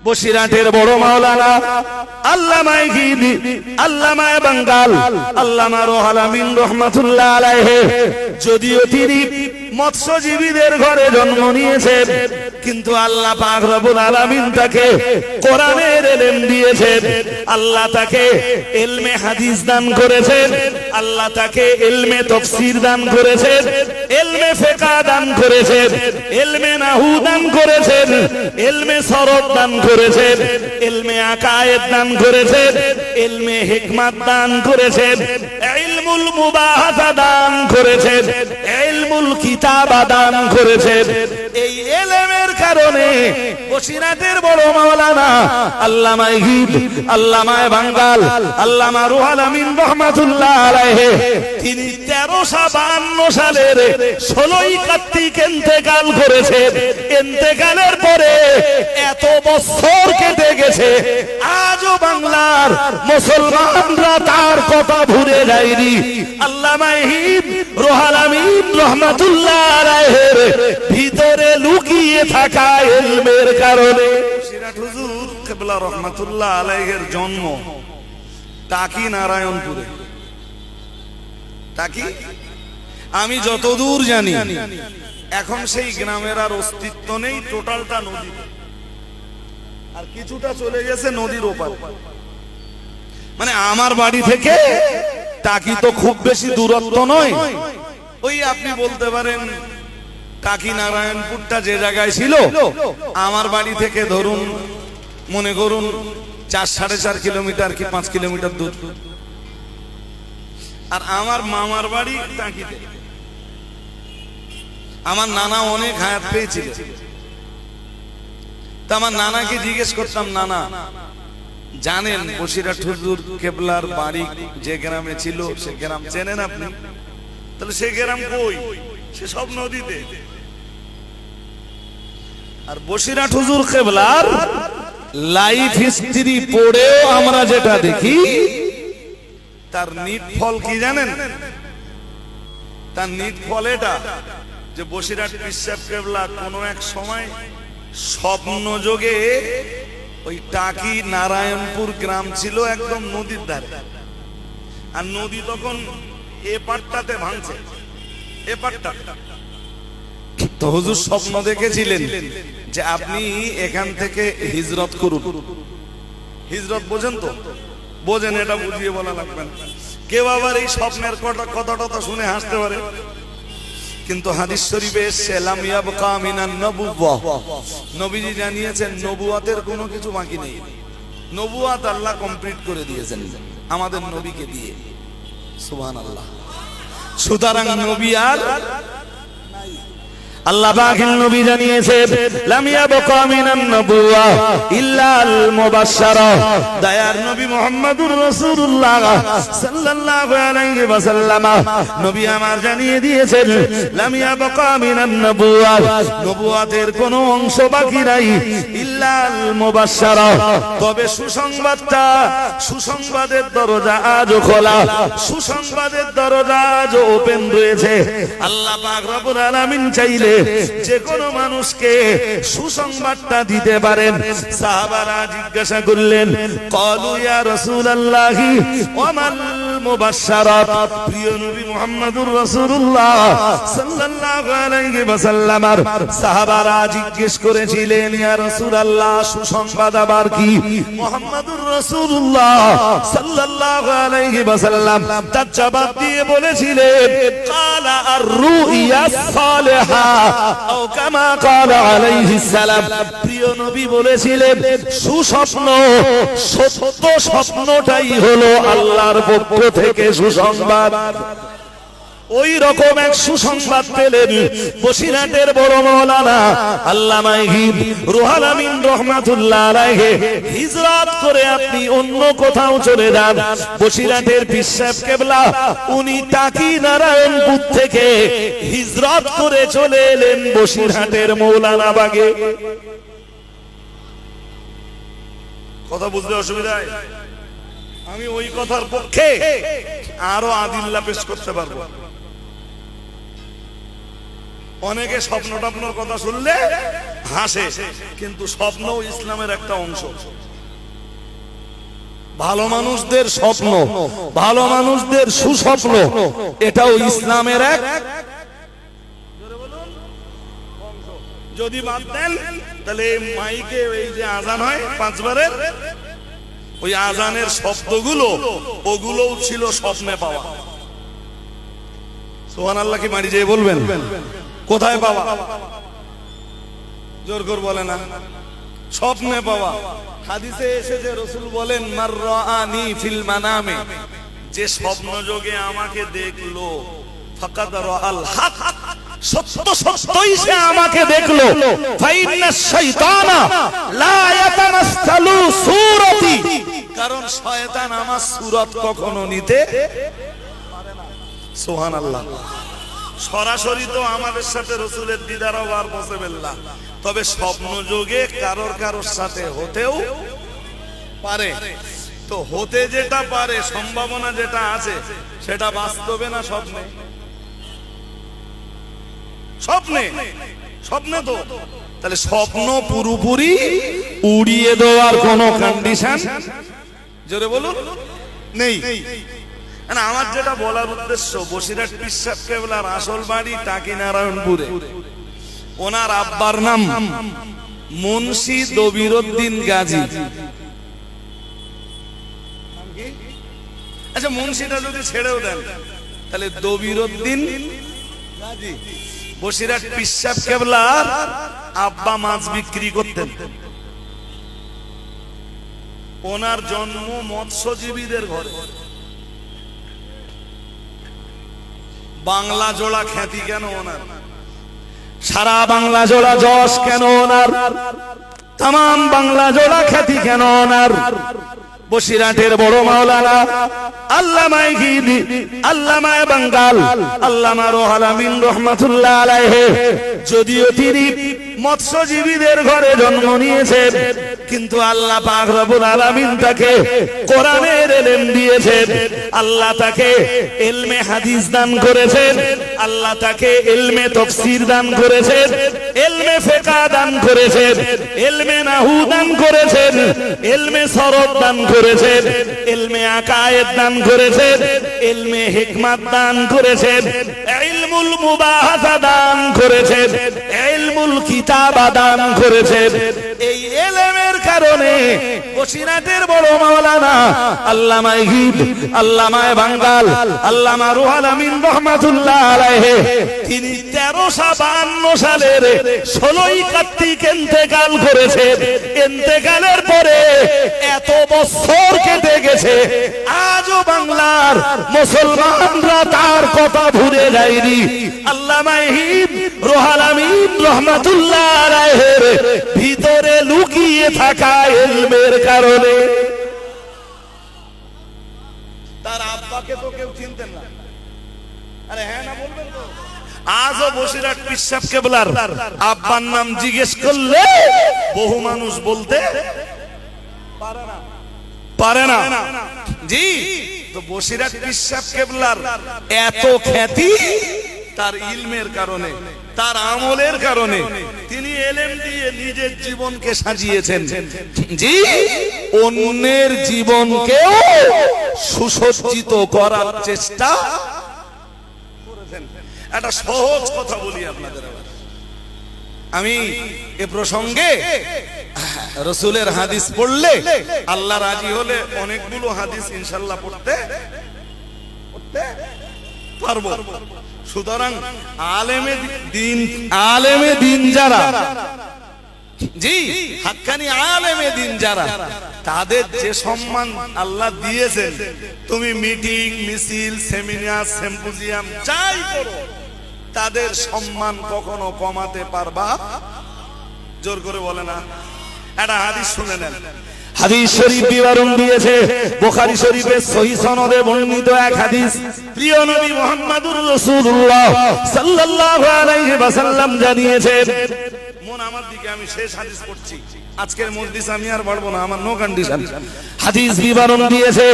বসিরহাটের বড় মাওলানা আল্লামা গিনি আল্লামা বাঙ্গাল আল্লামা রুহুল আমিন রাহমাতুল্লাহ আলাইহি যদিও তিনি মৎস্যজীবীদের ঘরে জন্ম নিয়েছেন, কিন্তু আল্লাহ পাক রব্বুল আলামিন তাকে কোরআনের ইলম দিয়েছেন, আল্লাহ তাকে ইলমে হাদিস দান করেছেন, আল্লাহ তাকে ইলমে তাফসীর দান করেছেন, ইলমে ফিকহ দান করেছেন, ইলমে নাহু দান করেছেন, ইলমে সরফ দান করেছেন, ইলমে আকায়েদ দান করেছেন, ইলমে হিকমত দান করেছেন, ইলমুল মুবাহাসা দান করেছেন, ইলমুল কিতাবা দান করেছেন। এই ইলমের কারণে বসিরহাটের বড় মাওলানা আল্লামা গীত আল্লামা বাঙ্গাল আল্লামা রুহুল আমিন রাহমাতুল্লাহ আলাইহি তিনি 1352 সালের 16ই কার্তিক ইন্তেকাল করেছেন। ইন্তেকালের পরে এত বছর কেটে গেছে, আজও বাংলার মুসলমানরা তার কথা ভুলে যায়নি। আল্লামা গীত রুহুল আমিন রাহমাতুল্লাহ আলাইহির ভিতরে লুকিয়ে থাকা ইলমের কারণে বসিরহাট হুজুর কিবলা রাহমাতুল্লাহ আলাইহির জন্ম টাকি নারায়ণপুরে। টাকি আমি যতদূর জানি এখন সেই গ্রামের আর অস্তিত্ব নেই, টোটালটা নদী, আর কিছুটা চলে গেছে নদীর ওপার। মানে আমার বাড়ি থেকে টাকি তো খুব বেশি দূরত্ব নয়, ওই আপনি বলতে পারেন টাকি নারায়ণপুরটা যে জায়গায় ছিল আমার বাড়ি থেকে ধরুন মনে করুন 4-4.5 কিলোমিটার কি 5 কিলোমিটার দূর। আর আমার মামার বাড়ি টাকিতে। আমার নানা অনেক হায়াত পেয়েছিল, তা আমার নানাকে জিজ্ঞেস করতাম, নানা জানেন বসিরহাট হুজুর কেবলার বাড়ি যে গ্রামে ছিল সে গ্রাম চেনেন আপনি? তাহলে সে গ্রাম কই? সে সব নদীতে। আর বসিরহাট হুজুর কেবলার লাইফ হিস্ট্রি পড়েও আমরা যেটা দেখি তার নিট ফল কি জানেন? তার নিট ফল এটা যে বসিরহাট পীর সাহেব কেবলা কোনো এক সময় স্বপ্ন যোগে ওই টাকি নারায়ণপুর গ্রাম ছিল একদম নদীর ধারে, আর নদী তখন এ পাটটাতে ভাঙছে, এ পাটটা। তো হুজুর স্বপ্ন দেখেছিলেন যে আপনি এখান থেকে হিজরত করুন। হিজরত বোঝেন তো? বোঝেন, এটা বুঝিয়ে বলা লাগবে না। কেউ আবার এই স্বপ্নের কথাটা শুনে হাসতে পারে, কিন্তু হাদিস শরীফে এসেছে লাম ইয়াবকা মিনান নবুওয়াহ, নবীজি জানিয়েছেন নবুয়াতের কোনো কিছু বাকি নেই। নবুয়াত আল্লাহ কমপ্লিট করে দিয়েছেন আমাদের নবীকে দিয়ে। সুবহানাল্লাহ। সুতরাং নবী আর আল্লাহ পাকের নবী জানিয়েছেন লাম ইয়াবকা মিনান নবুওয়াহ ইল্লা আল মুবাশশারা। দয়ার নবী মুহাম্মদুর রাসূলুল্লাহ সাল্লাল্লাহু আলাইহি ওয়াসাল্লাম নবী আমার জানিয়ে দিয়েছেন লাম ইয়াবকা মিনান নবুওয়াহ, নবুয়াতের কোনো অংশ বাকি নাই, ইল্লা আল মুবাশশারা, তবে সুসংবাদটা, সুসংবাদের দরজা আজও খোলা, সুসংবাদের দরজা আজও ওপেন রয়েছে। আল্লাহ পাক রব্বুল আলামিন চাইলে যে কোনো মানুষকে সুসংবাদটা দিতে পারেন। সাহাবারা জিজ্ঞাসা করলেন, ক্বালু ইয়া রাসূলুল্লাহি ওয়া মাল মুবাশশারাত, প্রিয় নবী মুহাম্মদুর রাসূলুল্লাহ সাল্লাল্লাহু আলাইহি ওয়াসাল্লাম সাহাবারা জিজ্ঞেস করেছিলেন, ইয়া রাসূলুল্লাহ সুসংবাদ আবার কি? মুহাম্মদুর রাসূলুল্লাহ সাল্লাল্লাহু আলাইহি ওয়াসাল্লাম তার জবাব দিয়ে বলেছিলেন, ক্বালা আর-রুইয়াস সালিহা আও কামা ক্বালা আলাইহিস সালাম, প্রিয় নবী বলেছিলেন সুস্বপ্ন, সত্য স্বপ্নটাই হলো আল্লাহর পক্ষ থেকে সুসংবাদ। ওই রকম এক সুসংবাদ পেলেন বসিরহাটের বড় মাওলানা আল্লামা গীত রুহুল আমিন রাহমাতুল্লাহ আলাইহি। হিজরত করে আপনি অন্য কোথাও চলে যান, বসিরহাটের পীর সাহেব কেবলা উনি টাকি নারায়ণপুর থেকে হিজরত করে চলে এলেন বসিরহাটের মৌলানা বাগে। কথা বুঝতে অসুবিধা? আমি ওই কথার পক্ষে আরো আদিল্লা পেশ করতে পারবো। অনেকে স্বপ্ন টপ্নর কথা শুনলে হাসে, কিন্তু স্বপ্ন ইসলামের একটা অংশ। ভালো মানুষদের স্বপ্ন, ভালো মানুষদের সুস্বপ্ন, এটাও ইসলামের এক। যদি বাদ দেন তাহলে মাইকে এই যে আজান হয় 5 বারের, ওই আজানের শব্দগুলো ওগুলোও ছিল স্বপ্নে পাওয়া। সুবহানাল্লাহ কি মারি যেয়ে বলবেন? কোথায় পাওয়া? জোর করে বলে না, স্বপ্নে পাওয়া। হাদিসে এসেছে রাসূল বলেন, মার রাআনি ফিল মানামে, যে স্বপ্ন যোগে আমাকে দেখলো, ফাকাদ রাআল হক, সত্য সত্যই সে আমাকে দেখলো। ফাইন্না শাইতানা লা ইয়াতামাসসালু সূরাতি, কারণ শয়তান আমার সূরত কখনো নিতে পারে না। সুবহানাল্লাহ। সরাসরি তো আমাদের সাথে রাসূলের দিদার হওয়ার পসিবল না, তবে স্বপ্ন যোগে কারোর সাথে হতেও পারে। তো হতে যেটা পারে, সম্ভাবনা যেটা আছে, সেটা বাস্তবে না স্বপ্নে? স্বপ্নে, স্বপ্নে তো তাহলে স্বপ্ন পুরোপুরি উড়িয়ে দেওয়ার কোনো কন্ডিশন, জোরে বলুন, নেই। আমার যেটা বলার উদ্দেশ্য, বসিরহাট পীর সাহেব কেবলার আসল বাড়ি টাকিনারায়ণপুরে। ওনার আব্বার নাম মুন্সি দবিরউদ্দিন গাজী। আচ্ছা, মুন্সিটা যদি ছেড়েও দেন তাহলে দবিরউদ্দিন গাজী, বসিরহাট পীর সাহেব কেবলার আব্বা মাছ বিক্রি করতেন। ওনার জন্ম মৎস্যজীবীদের ঘরে। বাংলা জোড়া খ্যাতি কেন ওনার? সারা বাংলা জোড়া যশ কেন ওনার? তামাম বাংলা জোড়া খ্যাতি কেন ওনার? বসিরহাটের বড় মাওলানা আল্লামা গিদি, আল্লামা বাঙ্গাল, আল্লামা রুহুল আমিন রাহমাতুল্লাহ আলাইহি, যদিও তিনি মৎস্যজীবীদের ঘরে জন্ম নিয়েছেন, কিন্তু আল্লাহ পাক রব্বুল আলামিন তাকে কোরআনের ইলম দিয়েছেন, আল্লাহ তাকে ইলমে হাদিস দান করেছেন, আল্লাহ তাকে ইলমে তাফসীর দান করেছেন, ইলমে ফিকহ দান করেছেন, ইলমে নাহু দান করেছেন, ইলমে সরফ দান করেছেন, ইলমে আকায়েদ দান করেছেন, ইলমে হিকমত দান করেছেন, ইলমুল মুবাহাসা দান করেছেন, ইলমুল কিতাবা দান করেছেন। এই ইলমের কারণে বসিরহাটের বড় মাওলানা আল্লামা গিদ, আল্লামা বাঙ্গাল, আল্লামা রুহুল আমিন রাহমাতুল্লাহ আলাইহি, তিনি 1352 সালের 16ই কার্তিক ইন্তেকাল করেছেন। ইন্তেকালের পরে এত বছর কেটে গেছে, আজও বাংলার মুসলমানরা তার কথা ভুলে যায়নি। আল্লামা গিদ, রুহুল আমিন রাহমাতুল্লাহ আলাইহির ভিতরে লুকিয়ে থাকা ইলমের কারণে তার আব্বাকে তো কেউ চিনতেন না। আরে হ্যাঁ না বলবেন তো? আজও বসিরহাট পীর সাহেব কেবলার আব্বার নাম জিজ্ঞেস করলে বহু মানুষ বলতে পারে না। জি, তো বসিরহাট পীর সাহেব কেবলার এত খ্যাতি তার ইলমের কারণে, তার আমলের কারণে। তিনি ইলম দিয়ে নিজের জীবনকে সাজিয়েছেন, জি, অন্যের জীবনকেও সুসজ্জিত করার চেষ্টা করেছেন। একটা সহজ কথা বলি আপনাদের। আমি এ প্রসঙ্গে রাসূলের হাদিস পড়লে, আল্লাহ রাজি হলে অনেকগুলো হাদিস ইনশাআল্লাহ পড়তে পারবো। সুতরাং আলেমে দিন যারা, জি, হাক্কানি আলেমে দিন যারা, তাদের যে সম্মান আল্লাহ দিয়েছেন, তুমি মিটিং, মিছিল, সেমিনার, সিম্পোজিয়াম যাই করো, তাদের সম্মান কখনো কমাতে পারবা? জোর করে বলে না। একটা হাদিস শুনে নেন। হাদিস শরীফ বিবরণ দিয়েছে বুখারী শরীফের সহিহ সনদে বর্ণিত এক হাদিস। প্রিয় নবী মুহাম্মদুর রাসূলুল্লাহ সাল্লাল্লাহু আলাইহি ওয়াসাল্লাম জানিয়েছেন, মন আমার দিকে, আমি শেষ হাদিস পড়ছি। আজকের মজলিস আমি আর বলবো না, আমার নো কন্ডিশন। হাদিস বিবরণ দিয়েছে,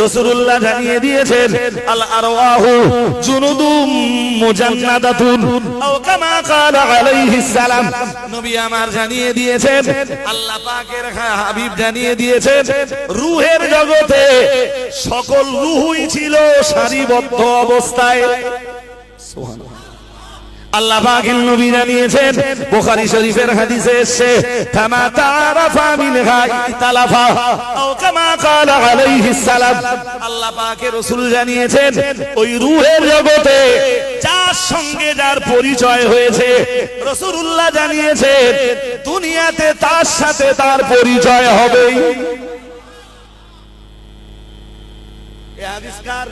রাসূলুল্লাহ জানিয়ে দিয়েছেন, আল আরওয়াহু জুনুদুম মুজান্নাদাতুন আও কামা ক্বালা আলাইহিস সালাম। নবী আমার জানিয়ে দিয়েছেন, আল্লাহ পাকের হাবিব জানিয়ে দিয়েছেন, রূহের জগতে সকল রূহই ছিল সারিবদ্ধ অবস্থায়। সুবহানাল্লাহ। আল্লাহ পাকের নবী জানিয়েছেন, বুখারী শরীফের হাদিসে এসেছে, কামা তারাফা মিনহা ইতালাফা আও কামা ক্বালা আলাইহিস সালাম। আল্লাহ পাকের রাসূল জানিয়েছেন, ওই রূহের জগতে যার সঙ্গে যার পরিচয় হয়েছে, রাসূলুল্লাহ জানিয়েছেন, দুনিয়াতে তার সাথে তার পরিচয় হবে। এই হাদিস কার?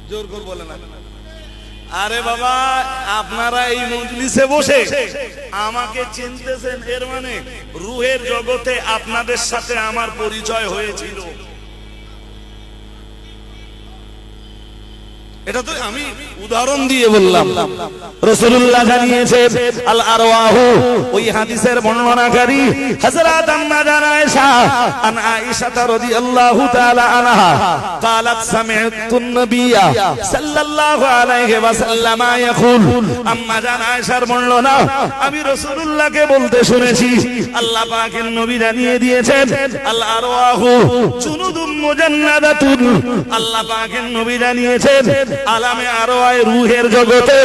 জোর করে বলেন না। আরে বাবা, আপনারা এই মজলিসে বসে আমাকে চিনতেছেন, এর মানে রূহের জগতে আপনাদের সাথে আমার পরিচয় হয়েছিল। এটা তো আমি উদাহরণ দিয়ে বললাম। রাসূলুল্লাহ জানিয়েছেন, আল আরওয়াহু, ওই হাদিসের বর্ণনাকারী হযরত আম্মা জান আয়েশা, আন আয়েশা রাদিয়াল্লাহু তাআলা আনহা قالت سمعت النبي صلى الله عليه وسلم يقول। আম্মা জান আয়েশার বর্ণনা, আমি রাসূলুল্লাহকে বলতে শুনেছি, আল্লাহ পাকের নবী জানিয়ে দিয়েছেন, আল আরওয়াহু জুনুদুম মুজান্নাদাতুন। আল্লাহ পাকের নবী জানিয়েছেন, আলামে আরওয়ায় রূহের জগতে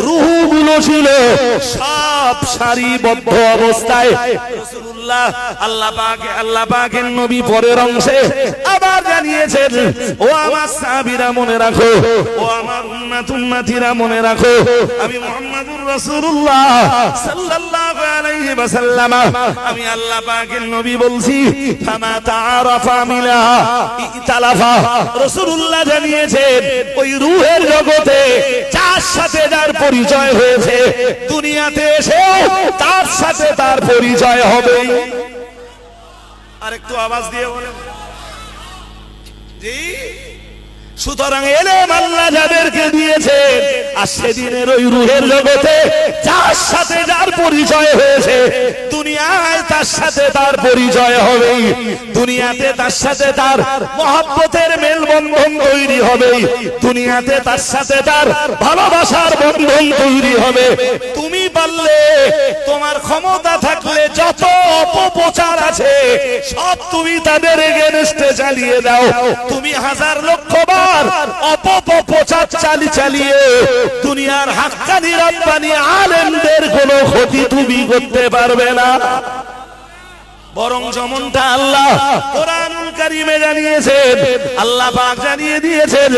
রূহগুলো ছিল সব সারিবদ্ধ অবস্থায়। রাসূলুল্লাহ আল্লাহ পাকের নবী পরের অংশে আবার জানিয়েছেন, ও আমার সাহাবীরা মনে রাখো, ও আমার উম্মতিরা মনে রাখো, আমি মুহাম্মদুর রাসূলুল্লাহ সাল্লাল্লাহু আলাইহি ওয়াসাল্লাম, আমি আল্লাহ পাকের নবী বলছি, ফামা তাআরাফা মিনহা ইতালাফা। রাসূলুল্লাহ জানিয়েছেন, ওই রূহের জগতে যার সাথে যার পরিচয় হয়েছে, দুনিয়াতে এসে তার সাথে তার পরিচয় হবে। আর একটু আওয়াজ দিয়ে বলেন জি। সুতরাং এলেম আল্লাহ যাদেরকে দিয়েছেন, আর সেদিনের ওই রূহের জগতে যার সাথে যার পরিচয় হয়েছে, দুনিয়ায় তার সাথে তার পরিচয় হবে। দুনিয়াতে তার সাথে তার মহব্বতের মেলবন্ধন তৈরি হবে, দুনিয়াতে তার সাথে তার ভালোবাসার বন্ধন তৈরি হবে। তুমি পারলে, তোমার ক্ষমতা থাকলে, যত অপপ্রচার আছে সব তুমি তাদের এগেনস্টে চালিয়ে দাও। তুমি হাজার লক্ষ বার অপপ্রচার চালিয়ে দুনিয়ার হাক্কানি রব্বানি আলেমদের কোনো ক্ষতি তুমি করতে পারবে না। বরং যেমনটা আল্লাহ কোরআনুল কারীমে জানিয়েছেন, আল্লাহ পাক জানিয়ে দিয়েছেন,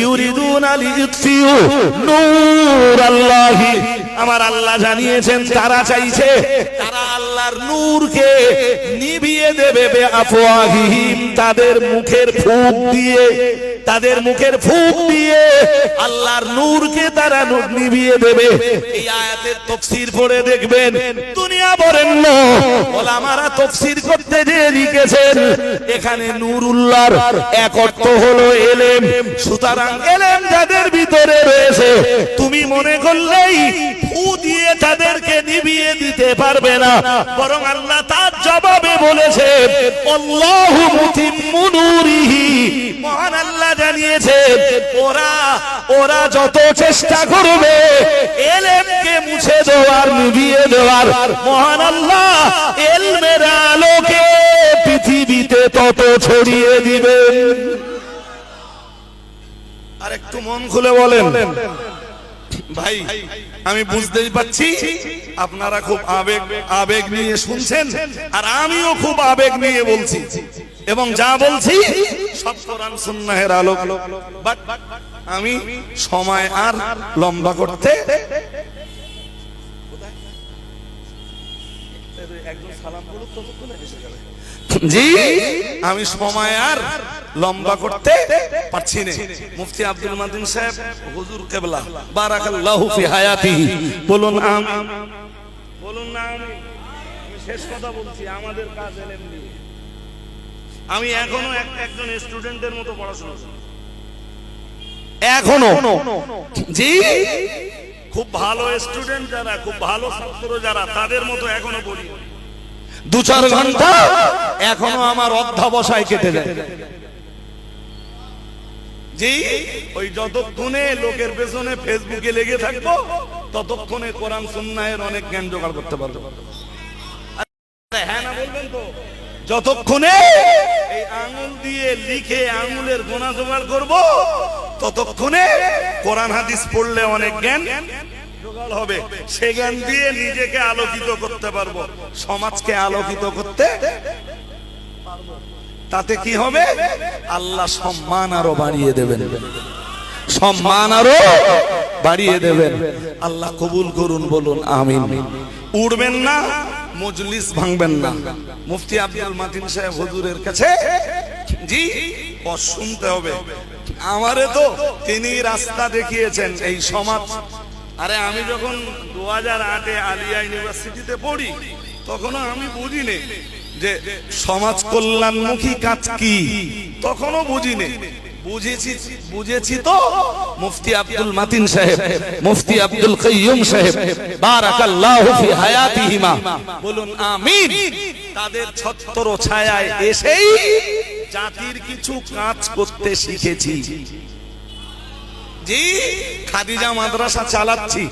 ইউরিদুনা লিইউতফিউ নূরাল্লাহি। আমার আল্লাহ জানিয়েছেন, তারা চাইছে তারা আল্লাহর নূরকে নিভিয়ে দেবে বিআফওয়াহিহিম, তাদের মুখের ফুঁক দিয়ে, তাদের মুখের ফুঁক দিয়ে আল্লাহর নূরকে তারা নিভিয়ে দেবে। এই আয়াতের তাফসীর পড়ে দেখবেন, দুনিয়া বরেণ্য ওলামারা তাফসীর করতে যে লিখেছেন, এখানে নূরুল্লাহর এক অর্থ হলো এলেম। সুতরাং এলেম যাদের ভিতরে রয়েছে, তুমি মনে করলেই ফু দিয়ে তাদেরকে নিভিয়ে দিতে পারবে না। বরং আল্লাহ তার জবাবে বলেছেন, আল্লাহু মুতিম্মু নূরিহি। মহান আল্লাহ জানিয়েছেন, ওরা যত চেষ্টা করবে এলেমকে মুছে দেওয়ার, নিভিয়ে দেওয়ার, মহান আল্লাহ এলমের আলোকে পৃথিবীতে তত ছড়িয়ে দিবেন। আর একটু মন খুলে বলেন ভাই, আমি বুঝতেই পারছি আপনারা খুব আবেগ নিয়ে শুনছেন, আর আমিও খুব আবেগ নিয়ে বলছি, এবং যা বলছি সব কোরআন সুন্নাহের আলো। বাট আমি সময় আর লম্বা করতে, জি আমি সময় আর লম্বা করতে পারছি না। মুফতি আব্দুল মাতিন সাহেব হুজুর কিবলা বারাকাল্লাহু ফি হায়াতিহি, বলুন আমিন, বলুন না আমিন। আমি শেষ কথা বলছি, আমাদের কাজ এলেম নিয়ে। আমি এখনো একজন স্টুডেন্টের মতো পড়াশোনা করি, এখনো। জি খুব ভালো স্টুডেন্ট যারা, খুব ভালো ছাত্র যারা, তাদের মতো এখনো পড়ি। 2-4 ঘন্টা এখনো আমার অধ্যাবসায় কেটে যায়। জি, ওই যতক্ষণে লোকের পেছনে ফেসবুকে লেগে থাকবো ততক্ষণে কোরআন সুন্নাহের অনেক জ্ঞান জোগাড় করতে পারবো। হ্যাঁ না বলবেন তো? যতক্ষণে এই আঙ্গুল দিয়ে লিখে আঙ্গুলের গোনা জোগাড় করবো ততক্ষণে কোরআন হাদিস পড়লে অনেক জ্ঞান জোগাড় হবে। সে জ্ঞান দিয়ে নিজেকে আলোকিত করতে পারবো, সমাজকে আলোকিত করতে পারবো। তাতে কি হবে? আল্লাহ সম্মান আরো বাড়িয়ে দেবেন, সম্মান আরো বাড়িয়ে দেবেন। আল্লাহ কবুল করুন, বলুন আমিন। উড়বেন না, মজলিস ভাঙবেন না। মুফতি আব্দুল মাতিন সাহেব হুজুরের কাছে জি শুনতে হবে। আমারে তো তিনি রাস্তা দেখিয়েছেন এই সমাজ। আরে আমি যখন 2008-এ আলিয়া ইউনিভার্সিটিতে পড়ি তখনও আমি বুঝিনি যে সমাজ কল্যাণমুখী কাজ কি, তখনও বুঝিনি। বুঝেছি তো মুফতি আব্দুল মাতিন সাহেব, মুফতি আব্দুল কাইয়ুম সাহেব, বারাকাল্লাহু ফি হায়াতিহিমা, বলুন আমিন। তাদের ছত্র ছায়ায় এসেই জাতির কিছু কাজ করতে শিখেছি। জি, খাদিজা মাদ্রাসা চালাচ্ছি।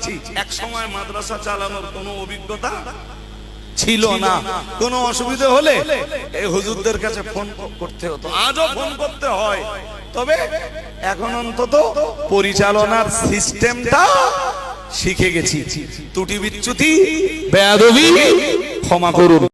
এক সময় মাদ্রাসা চালানোর কোনো অভিজ্ঞতা ছিল না। কোনো অসুবিধা হলে এই হুজুরদের কাছে ফোন করতে হতো, আজও ফোন করতে হয়। তবে এখন অন্তত পরিচালনার সিস্টেমটা শিখে গেছি। ত্রুটি বিচ্যুতি বেয়াদবি ক্ষমা করুন।